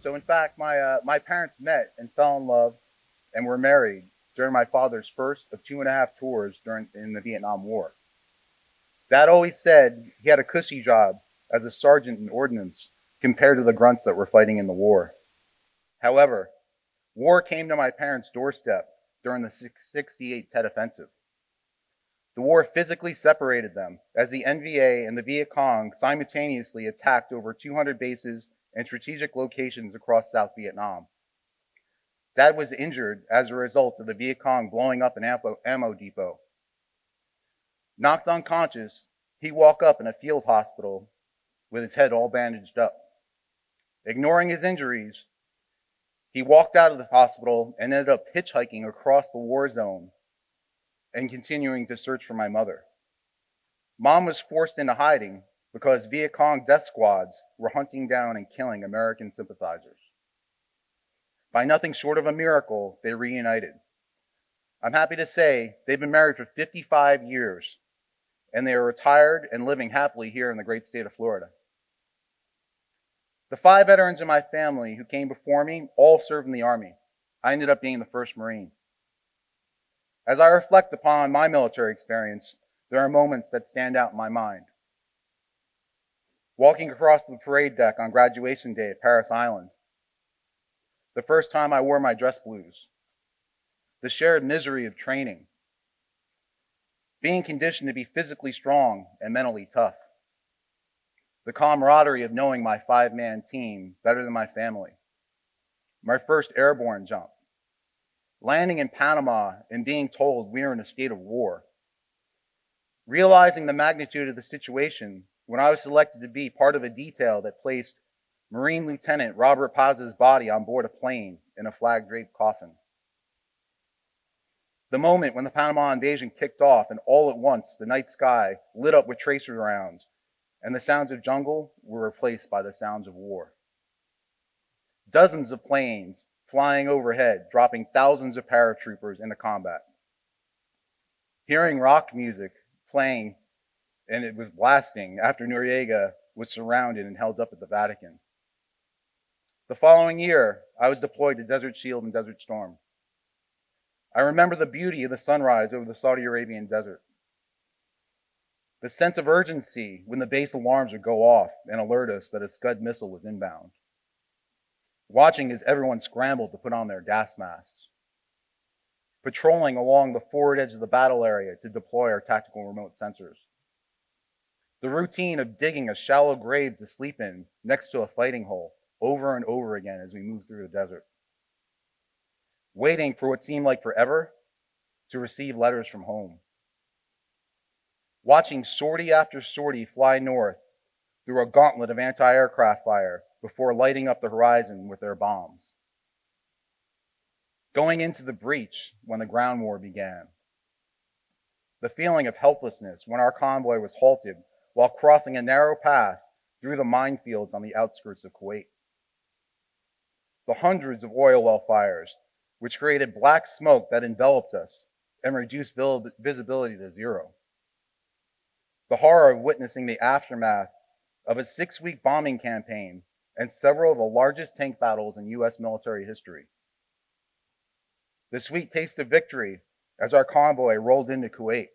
So in fact, my parents met and fell in love and were married during my father's first of 2.5 tours during in the Vietnam War. Dad always said he had a cushy job as a sergeant in ordnance compared to the grunts that were fighting in the war. However, war came to my parents' doorstep during the 68 Tet Offensive. The war physically separated them as the NVA and the Viet Cong simultaneously attacked over 200 bases and strategic locations across South Vietnam. Dad was injured as a result of the Viet Cong blowing up an ammo depot. Knocked unconscious, he woke up in a field hospital with his head all bandaged up. Ignoring his injuries, he walked out of the hospital and ended up hitchhiking across the war zone and continuing to search for my mother. Mom was forced into hiding because Viet Cong death squads were hunting down and killing American sympathizers. By nothing short of a miracle, they reunited. I'm happy to say they've been married for 55 years, and they are retired and living happily here in the great state of Florida. The 5 veterans in my family who came before me all served in the Army. I ended up being the first Marine. As I reflect upon my military experience, there are moments that stand out in my mind. Walking across the parade deck on graduation day at Parris Island, the first time I wore my dress blues, the shared misery of training, being conditioned to be physically strong and mentally tough, the camaraderie of knowing my 5-man team better than my family, my first airborne jump, landing in Panama and being told we are in a state of war, realizing the magnitude of the situation when I was selected to be part of a detail that placed Marine Lieutenant Robert Paz's body on board a plane in a flag-draped coffin. The moment when the Panama invasion kicked off and all at once the night sky lit up with tracer rounds and the sounds of jungle were replaced by the sounds of war. Dozens of planes flying overhead, dropping thousands of paratroopers into combat. Hearing rock music playing, and it was blasting after Noriega was surrounded and held up at the Vatican. The following year, I was deployed to Desert Shield and Desert Storm. I remember the beauty of the sunrise over the Saudi Arabian desert. The sense of urgency when the base alarms would go off and alert us that a Scud missile was inbound. Watching as everyone scrambled to put on their gas masks. Patrolling along the forward edge of the battle area to deploy our tactical remote sensors. The routine of digging a shallow grave to sleep in next to a fighting hole over and over again as we moved through the desert. Waiting for what seemed like forever to receive letters from home. Watching sortie after sortie fly north through a gauntlet of anti-aircraft fire before lighting up the horizon with their bombs. Going into the breach when the ground war began. The feeling of helplessness when our convoy was halted while crossing a narrow path through the minefields on the outskirts of Kuwait. The hundreds of oil well fires, which created black smoke that enveloped us and reduced visibility to zero. The horror of witnessing the aftermath of a 6-week bombing campaign and several of the largest tank battles in U.S. military history. The sweet taste of victory as our convoy rolled into Kuwait.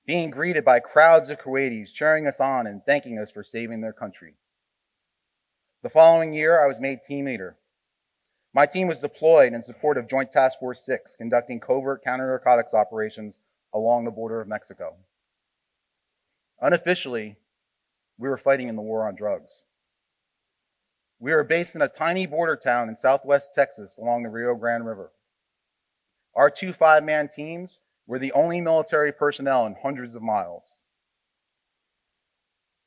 Being greeted by crowds of Kuwaitis cheering us on and thanking us for saving their country. The following year, I was made team leader. My team was deployed in support of Joint Task Force 6, conducting covert counter-narcotics operations along the border of Mexico. Unofficially, we were fighting in the war on drugs. We were based in a tiny border town in southwest Texas along the Rio Grande River. Our 2 5-man teams were the only military personnel in hundreds of miles.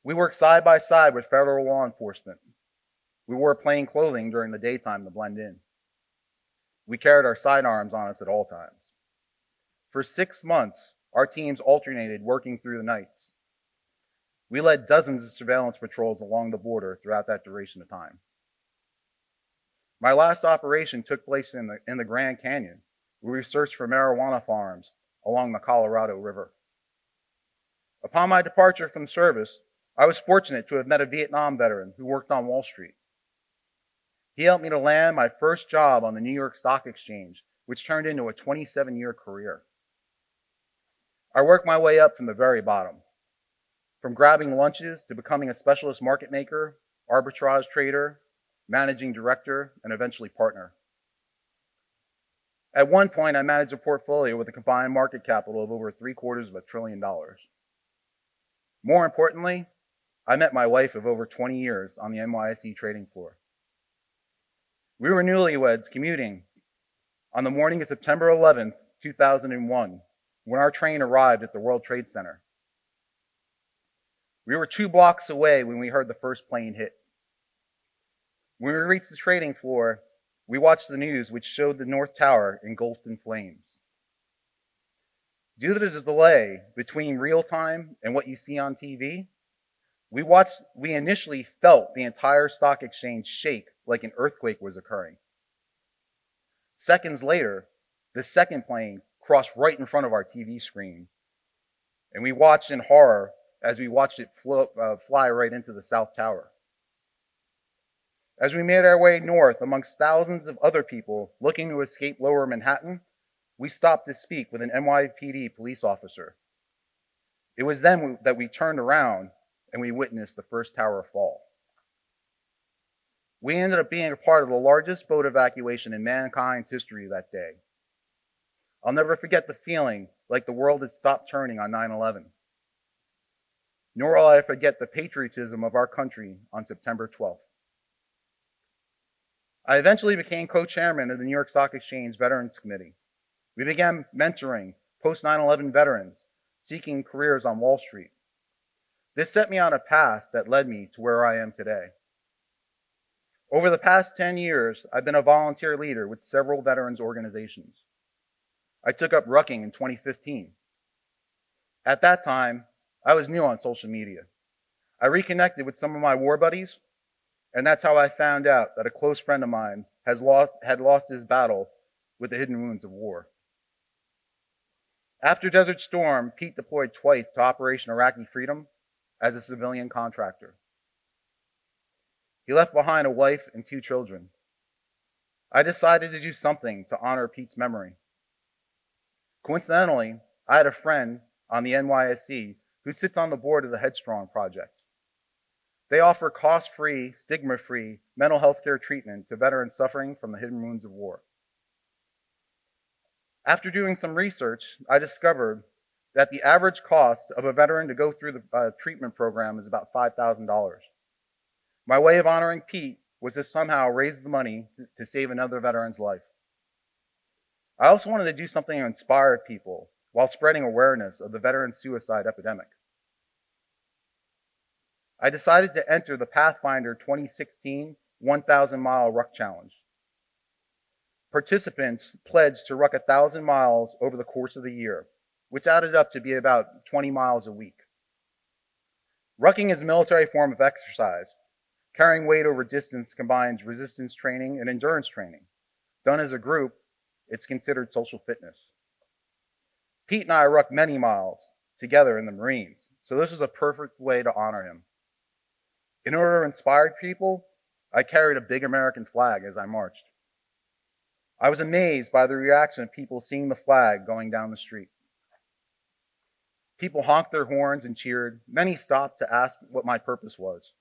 We worked side by side with federal law enforcement. We wore plain clothing during the daytime to blend in. We carried our sidearms on us at all times. For 6 months, our teams alternated working through the nights. We led dozens of surveillance patrols along the border throughout that duration of time. My last operation took place in the Grand Canyon, where we searched for marijuana farms along the Colorado River. Upon my departure from service, I was fortunate to have met a Vietnam veteran who worked on Wall Street. He helped me to land my first job on the New York Stock Exchange, which turned into a 27-year career. I worked my way up from the very bottom, from grabbing lunches to becoming a specialist market maker, arbitrage trader, managing director, and eventually partner. At one point, I managed a portfolio with a combined market capital of over $750 billion. More importantly, I met my wife of over 20 years on the NYSE trading floor. We were newlyweds commuting on the morning of September 11th, 2001, when our train arrived at the World Trade Center. We were 2 blocks away when we heard the first plane hit. When we reached the trading floor, we watched the news, which showed the North Tower engulfed in flames. Due to the delay between real time and what you see on TV, we initially felt the entire stock exchange shake like an earthquake was occurring. Seconds later, the second plane crossed right in front of our TV screen, and we watched in horror as we watched it fly right into the South Tower. As we made our way north amongst thousands of other people looking to escape lower Manhattan, we stopped to speak with an NYPD police officer. It was then that we turned around and we witnessed the first tower fall. We ended up being a part of the largest boat evacuation in mankind's history that day. I'll never forget the feeling like the world had stopped turning on 9/11. Nor will I forget the patriotism of our country on September 12th. I eventually became co-chairman of the New York Stock Exchange Veterans Committee. We began mentoring post-9/11 veterans seeking careers on Wall Street. This set me on a path that led me to where I am today. Over the past 10 years, I've been a volunteer leader with several veterans organizations. I took up rucking in 2015. At that time, I was new on social media. I reconnected with some of my war buddies, and that's how I found out that a close friend of mine had lost his battle with the hidden wounds of war. After Desert Storm, Pete deployed twice to Operation Iraqi Freedom as a civilian contractor. He left behind a wife and 2 children. I decided to do something to honor Pete's memory. Coincidentally, I had a friend on the NYSE who sits on the board of the Headstrong Project. They offer cost-free, stigma-free mental health care treatment to veterans suffering from the hidden wounds of war. After doing some research, I discovered that the average cost of a veteran to go through the treatment program is about $5,000. My way of honoring Pete was to somehow raise the money to save another veteran's life. I also wanted to do something to inspire people while spreading awareness of the veteran suicide epidemic. I decided to enter the Pathfinder 2016 1,000-mile Ruck Challenge. Participants pledged to ruck 1,000 miles over the course of the year, which added up to be about 20 miles a week. Rucking is a military form of exercise. Carrying weight over distance combines resistance training and endurance training. Done as a group, it's considered social fitness. Pete and I rucked many miles together in the Marines, so this was a perfect way to honor him. In order to inspire people, I carried a big American flag as I marched. I was amazed by the reaction of people seeing the flag going down the street. People honked their horns and cheered. Many stopped to ask what my purpose was.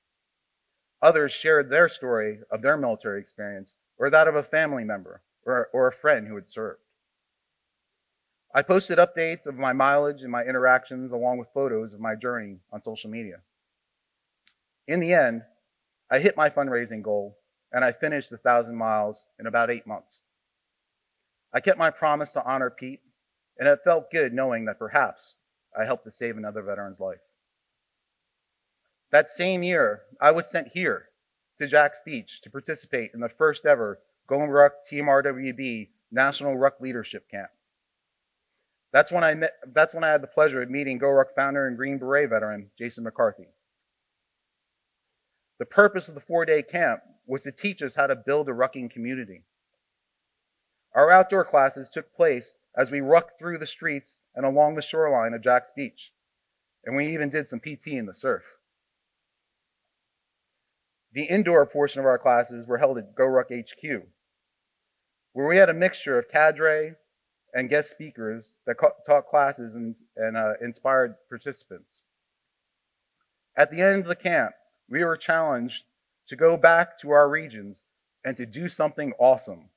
Others shared their story of their military experience or that of a family member or a friend who had served. I posted updates of my mileage and my interactions along with photos of my journey on social media. In the end, I hit my fundraising goal and I finished 1,000 miles in about 8 months. I kept my promise to honor Pete, and it felt good knowing that perhaps I helped to save another veteran's life. That same year, I was sent here to Jax Beach to participate in the first ever Go Ruck Team RWB National Ruck Leadership Camp. That's when I had the pleasure of meeting Go Ruck founder and Green Beret veteran Jason McCarthy. The purpose of the 4-day camp was to teach us how to build a rucking community. Our outdoor classes took place as we rucked through the streets and along the shoreline of Jax Beach, and we even did some PT in the surf. The indoor portion of our classes were held at Ruck HQ, where we had a mixture of cadre and guest speakers that taught classes and inspired participants. At the end of the camp, we were challenged to go back to our regions and to do something awesome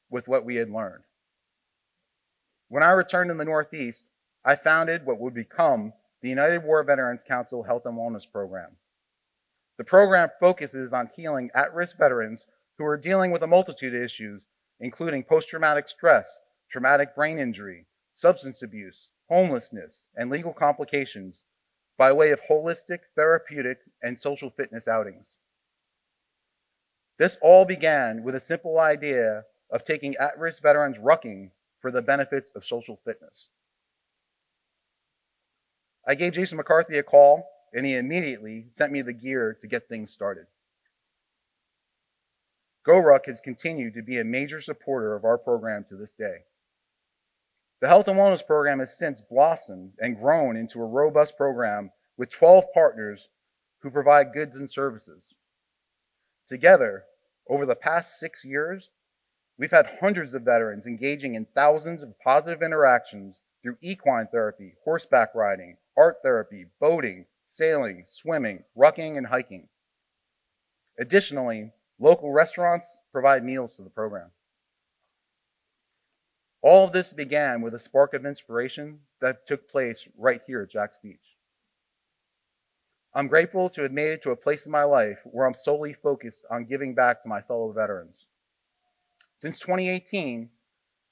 with what we had learned. When I returned to the Northeast, I founded what would become the United War Veterans Council Health and Wellness Program. The program focuses on healing at-risk veterans who are dealing with a multitude of issues, including post-traumatic stress, traumatic brain injury, substance abuse, homelessness, and legal complications by way of holistic, therapeutic, and social fitness outings. This all began with a simple idea of taking at-risk veterans rucking for the benefits of social fitness. I gave Jason McCarthy a call, and he immediately sent me the gear to get things started. GoRuck has continued to be a major supporter of our program to this day. The Health and Wellness Program has since blossomed and grown into a robust program with 12 partners who provide goods and services. Together, over the past 6 years, we've had hundreds of veterans engaging in thousands of positive interactions through equine therapy, horseback riding, art therapy, boating, sailing, swimming, rucking, and hiking. Additionally, local restaurants provide meals to the program. All of this began with a spark of inspiration that took place right here at Jax Beach. I'm grateful to have made it to a place in my life where I'm solely focused on giving back to my fellow veterans. Since 2018,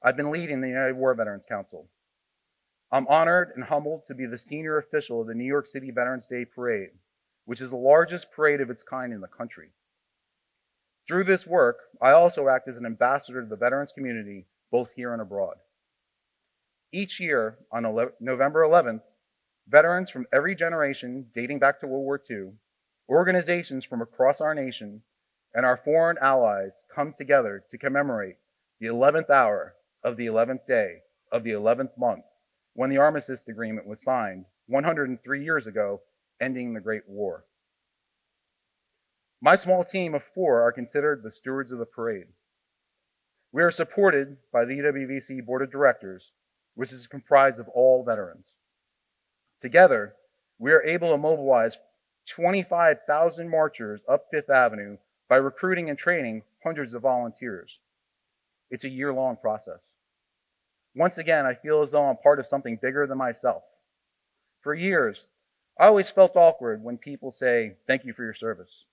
I've been leading the United War Veterans Council. I'm honored and humbled to be the senior official of the New York City Veterans Day Parade, which is the largest parade of its kind in the country. Through this work, I also act as an ambassador to the veterans community, both here and abroad. Each year, on November 11th, veterans from every generation dating back to World War II, organizations from across our nation, and our foreign allies come together to commemorate the 11th hour of the 11th day of the 11th month, when the Armistice Agreement was signed 103 years ago, ending the Great War. My small team of 4 are considered the stewards of the parade. We are supported by the UWVC Board of Directors, which is comprised of all veterans. Together, we are able to mobilize 25,000 marchers up Fifth Avenue by recruiting and training hundreds of volunteers. It's a year-long process. Once again, I feel as though I'm part of something bigger than myself. For years, I always felt awkward when people say, "Thank you for your service."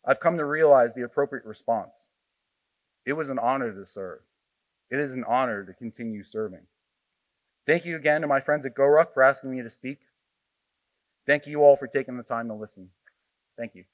I've come to realize the appropriate response. It was an honor to serve. It is an honor to continue serving. Thank you again to my friends at GoRuck for asking me to speak. Thank you all for taking the time to listen. Thank you.